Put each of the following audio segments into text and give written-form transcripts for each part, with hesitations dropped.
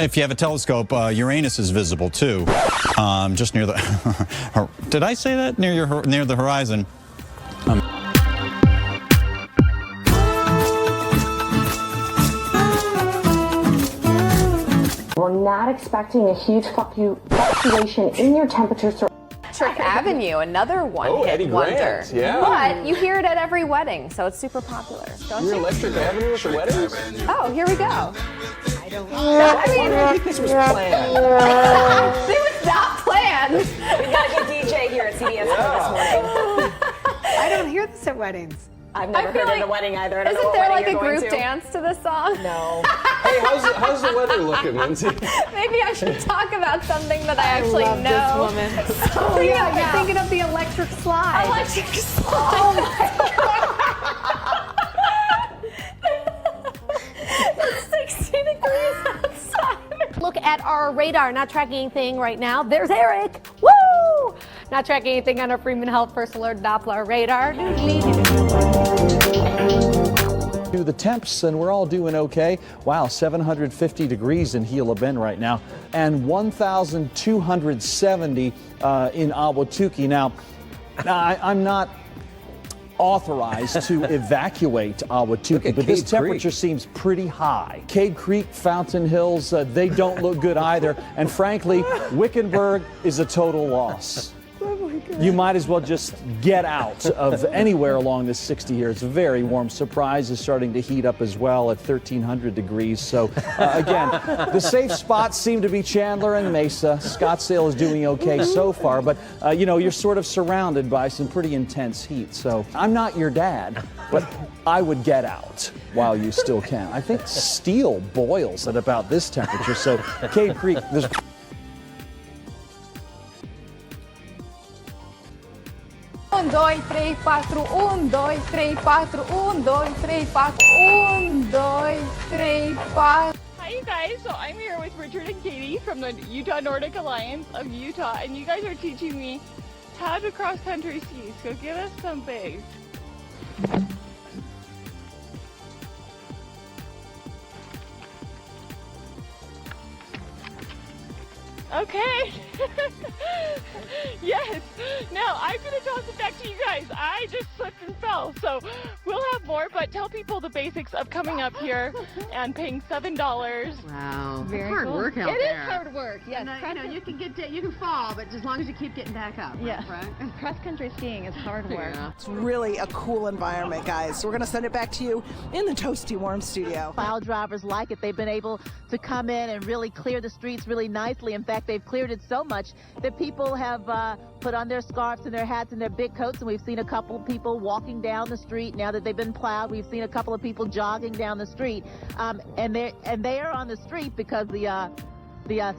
If you have a telescope, Uranus is visible too, just near the. Did I say that near the horizon? We're not expecting a huge fluctuation in your temperature. Electric Avenue, another one-hit wonder. Yeah. But you hear it at every wedding, so it's super popular. Don't you? Electric Avenue at the weddings? Oh, here we go. I think this was planned. It was not planned. We've got a good DJ here at CBS this morning. I don't hear this at weddings. I've never heard it at a wedding either. I don't know Isn't what there wedding like a you're going group to. dance to this song? No. Hey, how's the weather looking, Lindsay? Maybe I should talk about something that I actually love know. this woman. Oh, yeah. You're thinking of the electric slide. Electric slide. Oh my God. It's 60 degrees outside. Look at our radar, not tracking anything right now. There's Eric. Woo! Not tracking anything on our Freeman Health First Alert Doppler radar. To the temps, and we're all doing okay. Wow, 750 degrees in Gila Bend right now, and 1,270 in Ahwatukee. Now, I'm not authorized to evacuate Ahwatukee, but this temperature seems pretty high. Cade Creek, Fountain Hills, they don't look good either, and frankly, Wickenburg is a total loss. You might as well just get out of anywhere along this 60 here. It's a very warm. Surprise is starting to heat up as well at 1,300 degrees. So again, the safe spots seem to be Chandler and Mesa. Scottsdale is doing okay so far, but you know, you're sort of surrounded by some pretty intense heat. So I'm not your dad, but I would get out while you still can. I think steel boils at about this temperature. So Cade Creek, there's 1, 2, 3, 4, 1, 2, 3, 4, 1, 2, 3, 4, 1, 2, 3, 4. Hi you guys, so I'm here with Richard and Katie from the Utah Nordic Alliance of Utah, and you guys are teaching me how to cross country ski, so give us some bass. Okay. Yes. Now I'm going to toss it back to you guys. I just slipped and fell. So we'll have more, but tell people the basics of coming up here and paying $7. Wow. Very hard cool. work out It there. is hard work, yes. And, you know, you can fall, but as long as you keep getting back up. Yeah. Right? Cross-country skiing is hard work. Yeah. It's really a cool environment, guys. We're going to send it back to you in the toasty warm studio. Plow drivers like it. They've been able to come in and really clear the streets really nicely. In fact, they've cleared it so much that people have put on their scarves and their hats and their big coats, and we've seen a couple of people walking down the street now that they've been plowed. We've seen a couple of people jogging down the street, and they are on the street because the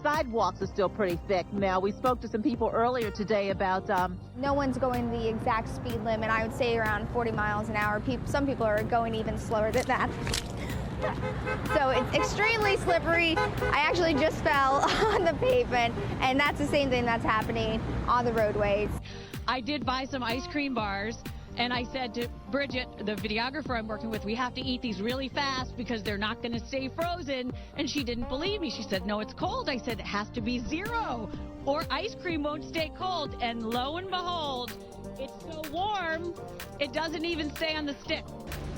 sidewalks are still pretty thick. Now, we spoke to some people earlier today about no one's going the exact speed limit. I would say around 40 miles an hour. Some people are going even slower than that. So it's extremely slippery. I actually just fell on the pavement, and that's the same thing that's happening on the roadways. I did buy some ice cream bars, and I said to Bridget, the videographer I'm working with, we have to eat these really fast because they're not going to stay frozen. And she didn't believe me. She said, no, it's cold. I said, it has to be 0 or ice cream won't stay cold. And lo and behold, it's so warm, it doesn't even stay on the stick.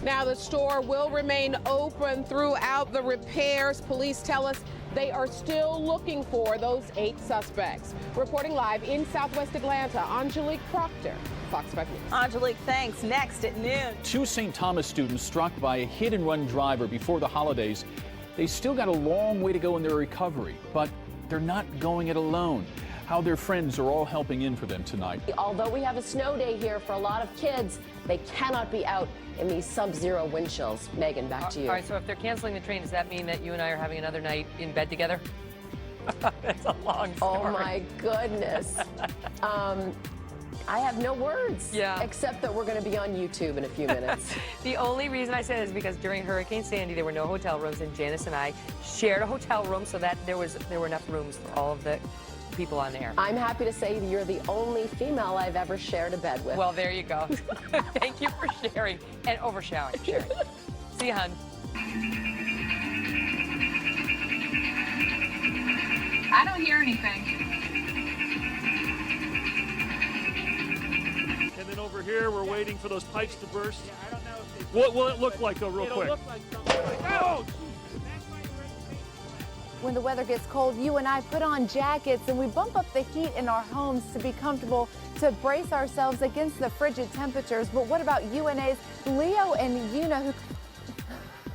Now, the store will remain open throughout the repairs. Police tell us they are still looking for those 8 suspects. Reporting live in Southwest Atlanta, Angelique Proctor, Fox 5 News. Angelique, thanks. Next at noon. 2 St. Thomas students struck by a hit-and-run driver before the holidays. They still got a long way to go in their recovery, but they're not going it alone. How their friends are all helping in for them tonight. Although we have a snow day here for a lot of kids, they cannot be out in these sub-zero wind chills. Megan, back to you. All right, so if they're canceling the train, does that mean that you and I are having another night in bed together? That's a long story. Oh my goodness. I have no words, except that we're going to be on YouTube in a few minutes. The only reason I said it is because during Hurricane Sandy, there were no hotel rooms, and Janice and I shared a hotel room so that there were enough rooms for all of the people on air. I'm happy to say you're the only female I've ever shared a bed with. Well, there you go. Thank you for sharing and overshadowing. Sharing. See you, hon. I don't hear anything. And then over here, we're waiting for those pipes to burst. What will it look like, though, real quick? Look like oh! When the weather gets cold, you and I put on jackets and we bump up the heat in our homes to be comfortable, to brace ourselves against the frigid temperatures. But what about UNA's Leo and Una, who...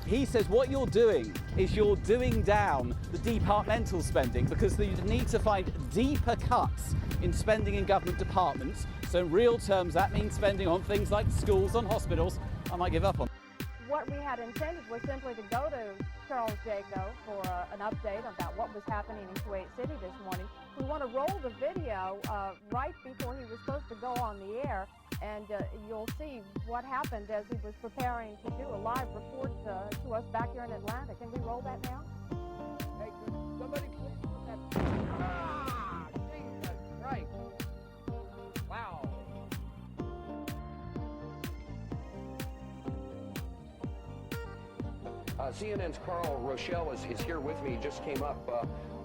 He says what you're doing is you're doing down the departmental spending because you need to find deeper cuts in spending in government departments. So in real terms, that means spending on things like schools, on hospitals. I might give up on. What we had intended was simply to go to Charles Jaco for an update about what was happening in Kuwait City this morning. We want to roll the video right before he was supposed to go on the air, and you'll see what happened as he was preparing to do a live report to us back here in Atlanta. Can we roll that now? Hey, somebody please put that. Ah, Jesus Christ. Wow. CNN's Carl Rochelle is here with me. He just came up.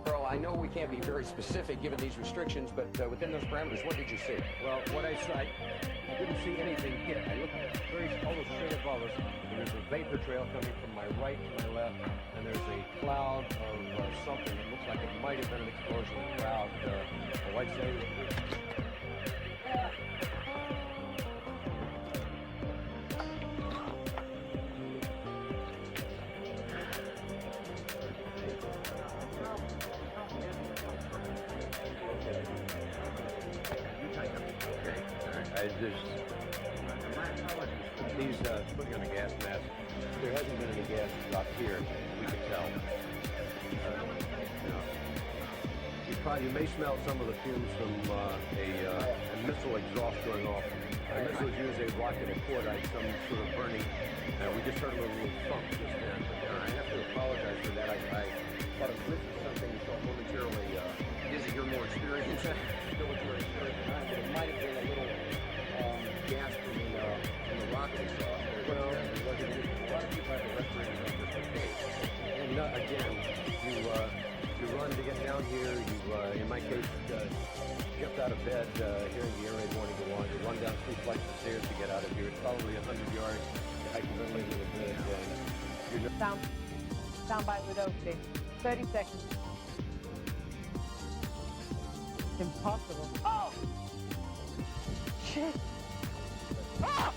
Carl, I know we can't be very specific given these restrictions, but within those parameters, what did you see? Well, what I saw, I didn't see anything hit. I looked almost straight above us, and there's a vapor trail coming from my right to my left, and there's a cloud of something that looks like it might have been an explosion cloud. I'd say he's putting on a gas mask. There hasn't been any gas drop here, we can tell. You may smell some of the fumes from a missile exhaust going off. Missiles use a rocket of cordite, some sort of burning. We just heard a little thump just then. I have to apologize for that. I thought it was something so momentarily. You're more experienced. Military experience than I, but it might have been a little gas from the rocket exhaust. Well, a lot of people have the respirators on just in case. And again, you run to get down here. You, in my case, jumped out of bed, hearing the air raid warning go on. You run down 3 flights of stairs to get out of here. It's probably 100 yards. You hyperventilate a little bit. Soundbite with Oakley. 30 seconds. Impossible. Oh! Shit. Ah!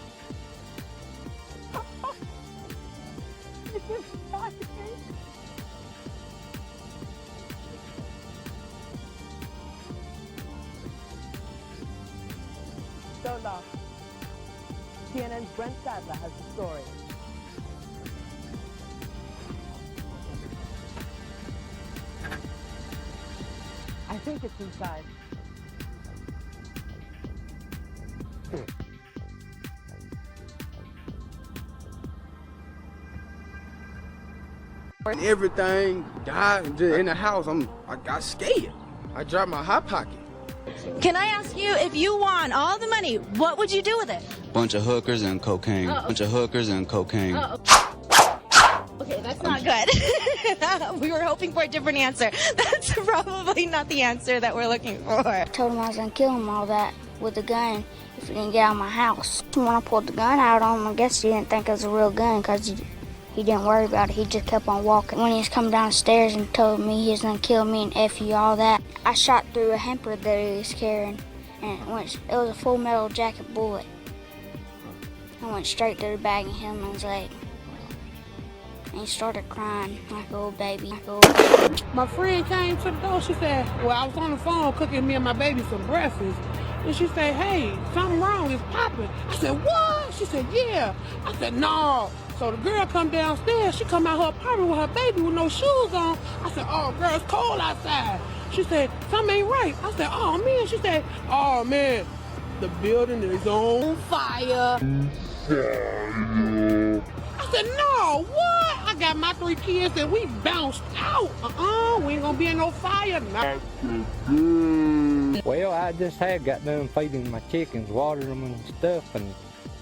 So long. CNN's Brent Sadler has the story. I think it's inside. Everything died in the house. I got scared. I dropped my hot pocket. Can I ask you, if you won all the money, what would you do with it? Bunch of hookers and cocaine. Bunch of hookers and cocaine. Okay, that's not good. We were hoping for a different answer. That's probably not the answer that we're looking for. I told him I was going to kill him all that with the gun if he didn't get out of my house. When I pulled the gun out on him, I guess he didn't think it was a real gun because he didn't worry about it. He just kept on walking. When he was coming downstairs and told me he was going to kill me and F you, all that, I shot through a hamper that he was carrying, and it was a full metal jacket bullet. I went straight to the bag and hit him in his leg. And he started crying like a little baby. My friend came to the door. She said, well, I was on the phone cooking me and my baby some breakfast. And she said, hey, something wrong, it's popping. I said, what? She said, yeah. I said, no. So the girl come downstairs. She come out her apartment with her baby with no shoes on. I said, oh, girl, it's cold outside. She said, something ain't right. I said, oh, man. She said, oh, man, the building is on fire. I said, no, what? I got my 3 kids and we bounced out. We ain't gonna be in no fire now. Well, I just had got done feeding my chickens, watering them and stuff, and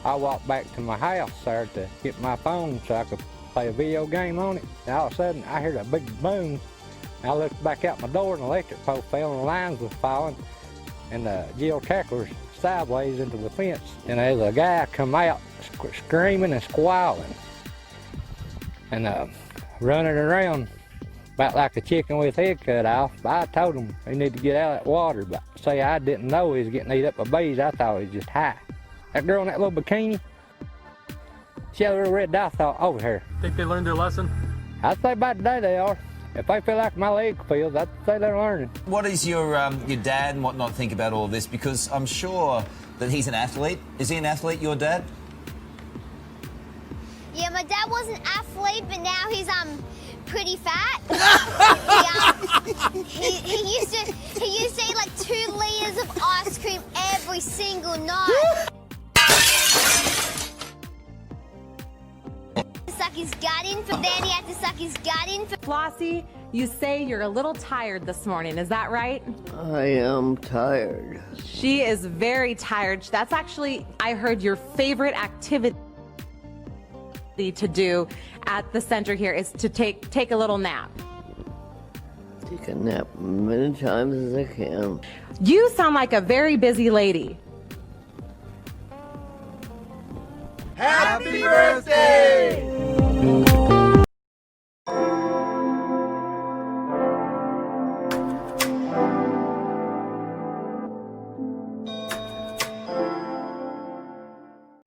I walked back to my house there to get my phone so I could play a video game on it. And all of a sudden, I heard a big boom, I looked back out my door and the electric pole fell and the lines was falling and the geocache sideways into the fence. And there's a guy come out screaming and squalling and running around about like a chicken with his head cut off. I told him he needed to get out of that water, but say I didn't know he was getting eat up by bees. I thought he was just high. That girl in that little bikini, she had a little red dot over her. Think they learned their lesson? I'd say by today they are. If they feel like my leg feels, I'd say they're learning. What does your dad and whatnot think about all of this? Because I'm sure that he's an athlete. Is he an athlete, your dad? Yeah, my dad was an athlete, but now he's pretty fat. he used to eat like 2 liters of ice cream every single night. Suck his gut in for then he had to suck his gut in for Flossie, you say you're a little tired this morning, is that right? I am tired. She is very tired. That's actually, I heard, your favorite activity to do at the center here is to take a little nap. Take a nap many times as I can. You sound like a very busy lady. Happy birthday!